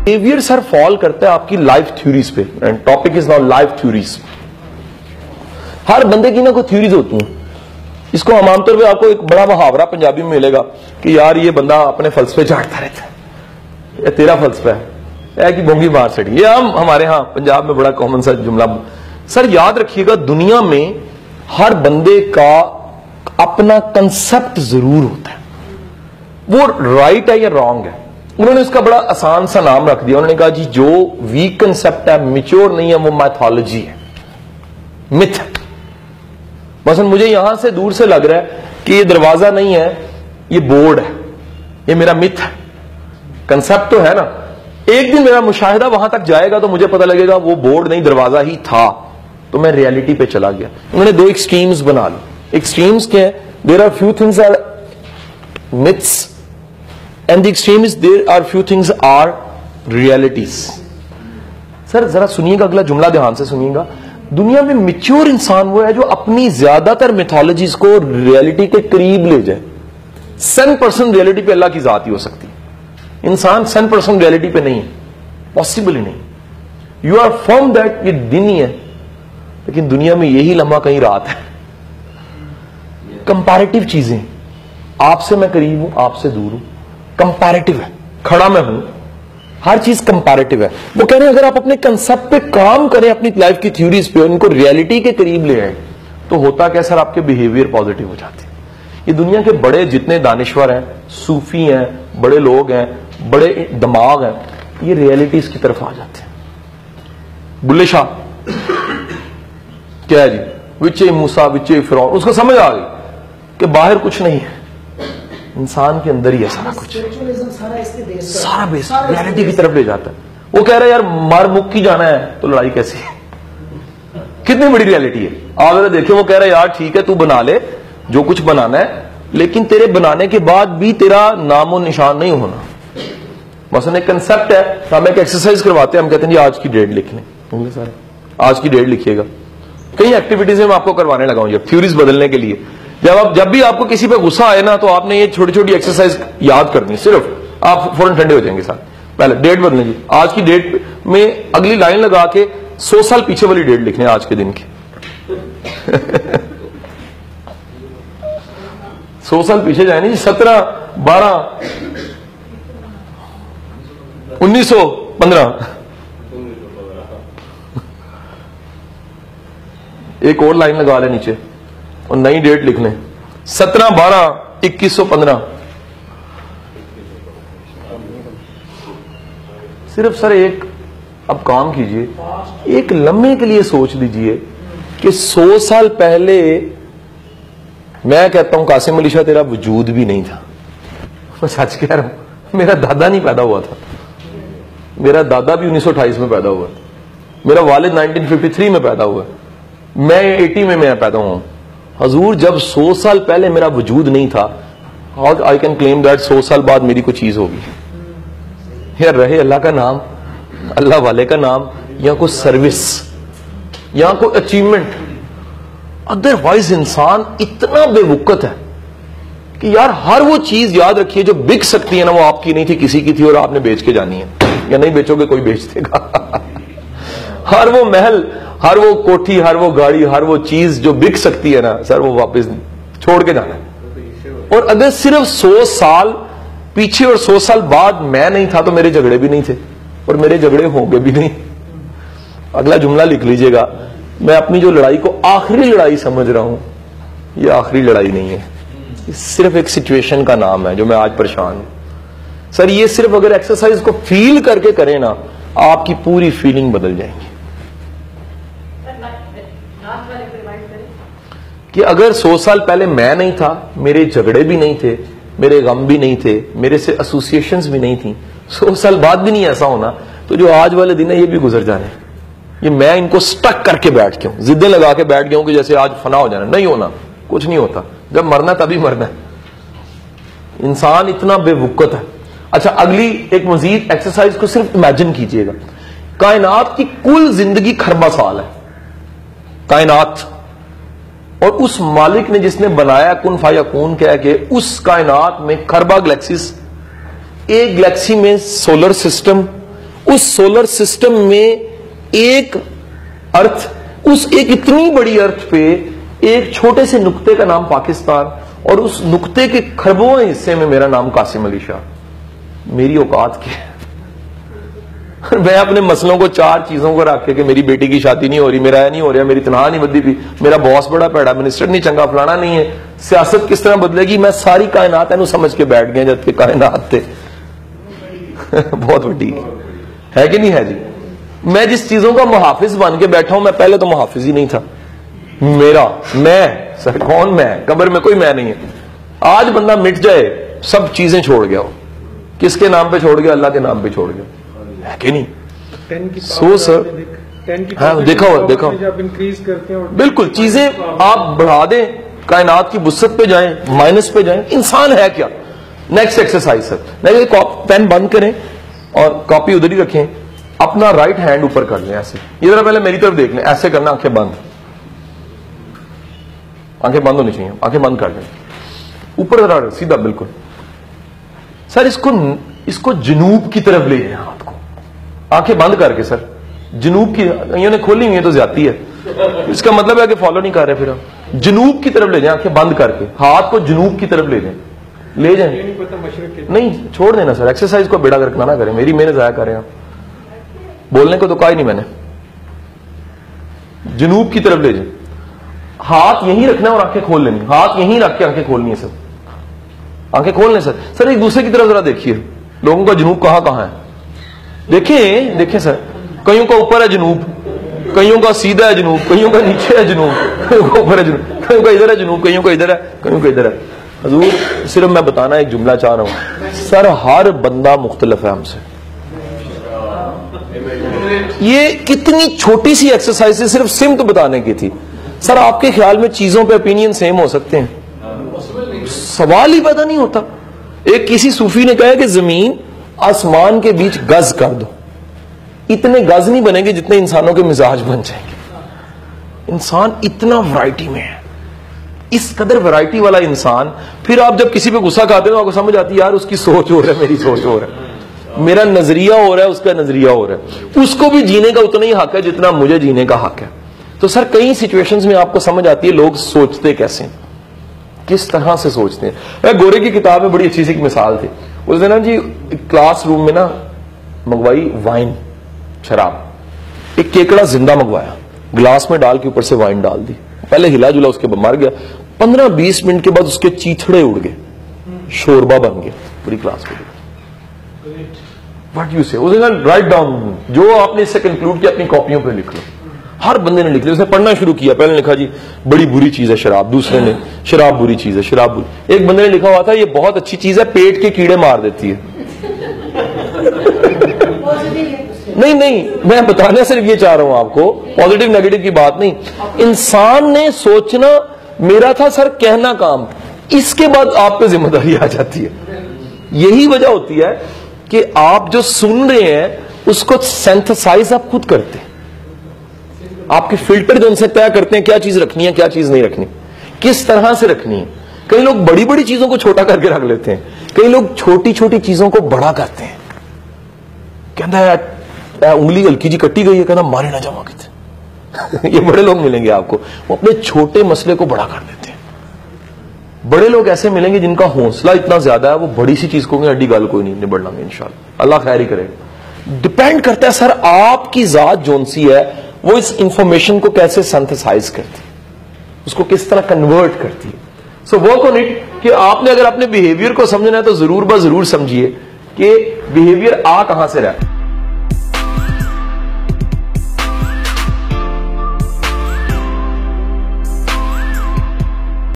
Behaviour سر فال کرتا ہے آپ کی لائف تھیوریز پہ، and topic is now life theories. ہر بندے کی نا کوئی تھیوریز ہوتی ہیں. اس کو عام طور پہ آپ کو ایک بڑا محاورہ پنجابی میں ملے گا کہ یار یہ بندہ اپنے فلسفے چاٹتا رہتا ہے، یہ تیرا فلسفہ ہے کہ بونگی مار سڑی. یہ ہمارے ہاں پنجاب میں بڑا کامن سا جملہ. سر یاد رکھیے گا دنیا میں ہر بندے کا اپنا کنسپٹ ضرور ہوتا ہے، وہ رائٹ ہے یا رانگ ہے. انہوں نے اس کا بڑا آسان سا نام رکھ دیا. انہوں نے کہا جی جو ویک کنسپٹ ہے، میچور نہیں ہے، وہ میتھولوجی ہے، متھ. مثلا مجھے یہاں سے دور سے لگ رہا ہے کہ یہ دروازہ نہیں ہے، یہ بورڈ ہے، یہ میرا متھ ہے. کنسپٹ تو ہے نا. ایک دن میرا مشاہدہ وہاں تک جائے گا تو مجھے پتہ لگے گا وہ بورڈ نہیں دروازہ ہی تھا، تو میں ریالٹی پہ چلا گیا. انہوں نے دو ایکسٹریمز بنا لی. ایکسٹریمز کیا ہے؟ There are few things are myths and the extremes there are few things are realities. سر ذرا سنیے گا اگلا جملہ دھیان سے سنیے گا. دنیا میں میچور انسان وہ ہے جو اپنی زیادہ تر میتھولوجیز کو ریالٹی کے قریب لے جائے. 100% ریالٹی پہ اللہ کی ذات ہی ہو سکتی ہے. انسان 100% ریالٹی پہ نہیں ہے، پاسبل ہی نہیں. یو آر فرم دیٹ یہ دن ہی ہے، لیکن دنیا میں یہی لمحہ کہیں رات ہے. کمپیریٹیو چیزیں، آپ سے میں قریب ہوں، آپ سے دور ہوں، کمپیریٹیو ہے. کھڑا میں ہوں، ہر چیز کمپیریٹیو ہے. وہ کہہ رہے ہیں اگر آپ اپنے کنسپٹ پہ کام کریں، اپنی لائف کی تھیوریز پہ، ان کو ریالٹی کے قریب لے آئیں، تو ہوتا کیا سر؟ آپ کے بیہیویئر پازیٹیو ہو جاتے ہیں. یہ دنیا کے بڑے جتنے دانشور ہیں، صوفی ہیں، بڑے لوگ ہیں، بڑے دماغ ہیں، یہ ریالٹیز کی طرف آ جاتے ہیں. بلے شاہ کیا ہے جی؟ وچے موسیٰ وچے فرعون. اس کو سمجھ آ گئی کہ باہر کچھ نہیں ہے، انسان کے اندر ہی ہے سارا کچھ. سارا بیس ریالٹی کی طرف لے جاتا ہے. وہ کہہ رہا ہے یار مر مک کی جانا ہے تو لڑائی کیسی ہے؟ کتنی بڑی ریالٹی ہے. آپ دیکھیں وہ کہہ رہا ہے یار ٹھیک ہے تو بنا لے جو کچھ بنانا ہے، لیکن تیرے بنانے کے بعد بھی تیرا نام و نشان نہیں ہونا. مثلا ایک کنسپٹ ہے، ہم ایک ایکسرسائز کرواتے ہیں، ہم کہتے ہیں جی آج کی ڈیٹ لکھ لیں، سارے آج کی ڈیٹ لکھیے گا. کئی ایکٹیویٹیز میں آپ کو کروانے لگا ہوں جب تھیوریز بدلنے کے لیے. جب بھی آپ کو کسی پہ غصہ آئے نا تو آپ نے یہ چھوٹی چھوٹی ایکسرسائز یاد کرنی، صرف آپ فوراً ٹھنڈے ہو جائیں گے. ساتھ پہلے ڈیٹ بدلیں جی، آج کی ڈیٹ میں اگلی لائن لگا کے 100 سال پیچھے والی ڈیٹ لکھنے آج کے دن کی. 100 سال پیچھے جائیں جی، 17/12/1915. ایک اور لائن لگا لیں نیچے اور نئی ڈیٹ لکھ لیں 17/12/2115. صرف سر ایک اب کام کیجئے، ایک لمحے کے لیے سوچ لیجئے کہ 100 سال پہلے میں کہتا ہوں قاسم علی شاہ تیرا وجود بھی نہیں تھا. میں سچ کہہ رہا ہوں، میرا دادا نہیں پیدا ہوا تھا. میرا دادا بھی 1928 میں پیدا ہوا. میرا والد 1953 میں پیدا ہوا. میں 80 میں پیدا ہوں. حضور جب 100 سال پہلے میرا وجود نہیں تھا، اور آئی کین کلیم دیٹ 100 سال بعد میری کوئی چیز ہوگی. یا رہے اللہ کا نام، اللہ والے کا نام، یا کوئی سروس، یا کوئی اچیومنٹ. ادروائز انسان اتنا بے وقت ہے کہ یار ہر وہ چیز یاد رکھیے جو بک سکتی ہے نا، وہ آپ کی نہیں تھی، کسی کی تھی، اور آپ نے بیچ کے جانی ہے. یا نہیں بیچو گے کوئی بیچ دے گا. ہر وہ محل، ہر وہ کوٹھی، ہر وہ گاڑی، ہر وہ چیز جو بک سکتی ہے نا سر، وہ واپس چھوڑ کے جانا ہے. اور اگر صرف 100 سال پیچھے اور 100 سال بعد میں نہیں تھا تو میرے جھگڑے بھی نہیں تھے، اور میرے جھگڑے ہوں گے بھی نہیں. اگلا جملہ لکھ لیجئے گا، میں اپنی جو لڑائی کو آخری لڑائی سمجھ رہا ہوں، یہ آخری لڑائی نہیں ہے، یہ صرف ایک سچویشن کا نام ہے جو میں آج پریشان ہوں. سر یہ صرف اگر ایکسرسائز کو فیل کر کے کریں نا، آپ کی پوری فیلنگ بدل جائیں گی. کہ اگر 100 سال پہلے میں نہیں تھا، میرے جھگڑے بھی نہیں تھے، میرے غم بھی نہیں تھے، میرے سے ایسوسیشنز بھی نہیں تھیں، 100 سال بعد بھی نہیں ایسا ہونا، تو جو آج والے دن ہے یہ بھی گزر جانے. یہ میں ان کو سٹک کر کے بیٹھ گیا ہوں، ضدیں لگا کے بیٹھ گیا ہوں کہ جیسے آج فنا ہو جانا. نہیں ہونا، کچھ نہیں ہوتا. جب مرنا تبھی مرنا ہے. انسان اتنا بے وقت ہے. اچھا اگلی ایک مزید ایکسرسائز کو صرف امیجن کیجئے گا. کائنات کی کل زندگی خربہ سال ہے، کائنات، اور اس مالک نے جس نے بنایا کن فیکون کہہ کے اس کائنات میں خربہ گلیکسیز. ایک گلیکسی میں سولر سسٹم، اس سولر سسٹم میں ایک ارتھ، اس ایک اتنی بڑی ارتھ پہ ایک چھوٹے سے نقطے کا نام پاکستان، اور اس نقطے کے خربوں حصے میں میرا نام قاسم علی شاہ. میری اوقات کی میں اپنے مسئلوں کو 4 چیزوں کو رکھ کے کہ میری بیٹی کی شادی نہیں ہو رہی، میرا نہیں ہو رہا، میری تنخواہ نہیں بدلی، میرا باس بڑا پیڑا، منسٹر نہیں چنگا، فلانا نہیں ہے، سیاست کس طرح بدلے گی، میں ساری کائنات ہے سمجھ کے بیٹھ گیا جبکہ کائنات تھے بہت بڑی ہے کہ نہیں ہے جی. میں جس چیزوں کا محافظ بن کے بیٹھا ہوں، میں پہلے تو محافظ ہی نہیں تھا. میں سر کون میں؟ قبر میں کوئی میں نہیں ہے. آج بندہ مٹ جائے سب چیزیں چھوڑ گیا ہو، کس کے نام پہ چھوڑ گیا؟ اللہ کے نام پہ چھوڑ گیا ہے کہ نہیں؟ سو سر ہاں دیکھا ہو بالکل چیزیں آپ بڑھا دیں، کائنات کی وسعت پہ جائیں، مائنس پہ جائیں، انسان ہے کیا؟ نیکسٹ ایکسرسائز سر، پین بند کریں اور کاپی ادھر ہی رکھیں، اپنا رائٹ ہینڈ اوپر کر لیں ایسے. یہ ذرا پہلے میری طرف دیکھ لیں، ایسے کرنا، آنکھیں بند، آنکھیں بند ہونی چاہیے، آنکھیں بند کر لیں، اوپر ذرا سیدھا بالکل. سر اس کو جنوب کی طرف لے جائیں، ہاتھ کو آنکھیں بند کر کے. سر جنوب کی انہوں نے کھولی ہوئی ہے تو زیادتی ہے، اس کا مطلب ہے کہ فالو نہیں کر رہے. پھر آپ جنوب کی طرف لے جائیں، آنکھیں بند کر کے، ہاتھ کو جنوب کی طرف لے جائیں، لے جائیں. نہیں چھوڑ دینا سر، ایکسرسائز کو بیڑا گرک نہ کریں، میری محنت ضائع کریں. آپ بولنے کو تو کہا ہی نہیں میں نے. جنوب کی طرف لے جائیں، ہاتھ یہیں رکھنا اور آنکھیں کھول لینی، ہاتھ یہیں رکھ کے آنکھیں کھولنی ہے. سر آنکھیں کھول لیں. سر ایک دوسرے کی طرف ذرا دیکھیے، لوگوں کا جنوب کہاں کہاں ہے. دیکھیں سر، کئیوں کا اوپر ہے جنوب، کئیوں کا سیدھا ہے جنوب، کئیوں کا نیچے ہے جنوب، کئیوں کا اوپر ہے جنوب، کئیوں کا ادھر ہے جنوب، کئیوں کا ادھر ہے، کئیوں کا ادھر ہے. حضور صرف میں بتانا ایک جملہ چاہ رہا ہوں، سر ہر بندہ مختلف ہے ہم سے. یہ کتنی چھوٹی سی ایکسرسائز ہے، صرف سمت بتانے کی تھی. سر آپ کے خیال میں چیزوں پہ اپینین سیم ہو سکتے ہیں؟ سوال ہی پیدا نہیں ہوتا. ایک کسی صوفی نے کہا کہ زمین آسمان کے بیچ گز کر دو، اتنے گز نہیں بنے گے جتنے انسانوں کے مزاج بن جائیں گے. انسان اتنا ورائٹی میں ہے، اس قدر ورائٹی والا انسان. پھر آپ جب کسی پہ غصہ کھاتے ہیں تو آپ کو سمجھ آتی ہے یار اس کی سوچ ہو رہا ہے، میری سوچ ہو رہا ہے، میرا نظریہ ہو رہا ہے، اس کا نظریہ ہو رہا ہے. اس کو بھی جینے کا اتنا ہی حق ہے جتنا مجھے جینے کا حق ہے. تو سر کئی سچویشنز میں آپ کو سمجھ آتی ہے لوگ سوچتے کیسے ہیں، کس طرح سے سوچتے ہیں. گورے کی کتاب میں بڑی اچھی سی ایک مثال تھی. اس نے نا جی کلاس روم میں نا منگوائی وائن، شراب، ایک کیکڑا زندہ منگوایا، گلاس میں ڈال کے اوپر سے وائن ڈال دی، پہلے ہلا جلا، اس کے بعد مر گیا. 15-20 منٹ کے بعد اس کے چیتھڑے اڑ گئے، شوربا بن گیا پوری کلاس میں. واٹ یو سے رائٹ ڈاؤن، جو آپ نے اس سے کنکلوڈ کیا اپنی کاپیوں پہ لکھ لو. ہر بندے نے لکھ لیا، اس نے پڑھنا شروع کیا. پہلے نے لکھا جی بڑی بری چیز ہے شراب، دوسرے نے شراب بری چیز ہے، شراب بری. ایک بندے نے لکھا ہوا تھا یہ بہت اچھی چیز ہے، پیٹ کے کیڑے مار دیتی ہے. نہیں میں بتانا صرف یہ چاہ رہا ہوں آپ کو، پازیٹیو نیگیٹو کی بات نہیں. انسان نے سوچنا میرا تھا سر، کہنا کام، اس کے بعد آپ پہ ذمہ داری آ جاتی ہے. یہی وجہ ہوتی ہے کہ آپ جو سن رہے ہیں اس کو سینتھسائز آپ خود کرتے ہیں. آپ کے فلٹر جو ان سے طے کرتے ہیں کیا چیز رکھنی ہے، کیا چیز نہیں رکھنی، کس طرح سے رکھنی ہے. کئی لوگ بڑی بڑی چیزوں کو چھوٹا کر کے رکھ لیتے ہیں، کئی لوگ چھوٹی چھوٹی چیزوں کو بڑا کرتے ہیں. کہتا ہے انگلی ہلکی جی کٹی گئی ہے، کہنا مارے نہ جاؤ کتنے. یہ بڑے لوگ ملیں گے آپ کو، وہ اپنے چھوٹے مسئلے کو بڑا کر دیتے ہیں. بڑے لوگ ایسے ملیں گے جن کا حوصلہ اتنا زیادہ ہے، وہ بڑی سی چیز کو ہڈی گل کوئی نہیں نبڑ لیں گے انشاءاللہ. اللہ خیر ہی کرے. ڈپینڈ کرتا ہے سر آپ کی ذات جون سی ہے، وہ اس انفارمیشن کو کیسے سینتھسائز کرتی، اس کو کس طرح کنورٹ کرتی ہے. سو ورک آن اٹ کہ آپ نے اگر اپنے بیہیویئر کو سمجھنا ہے تو ضرور ضرور سمجھیے کہ بیہیویئر کہاں سے رہا ہے.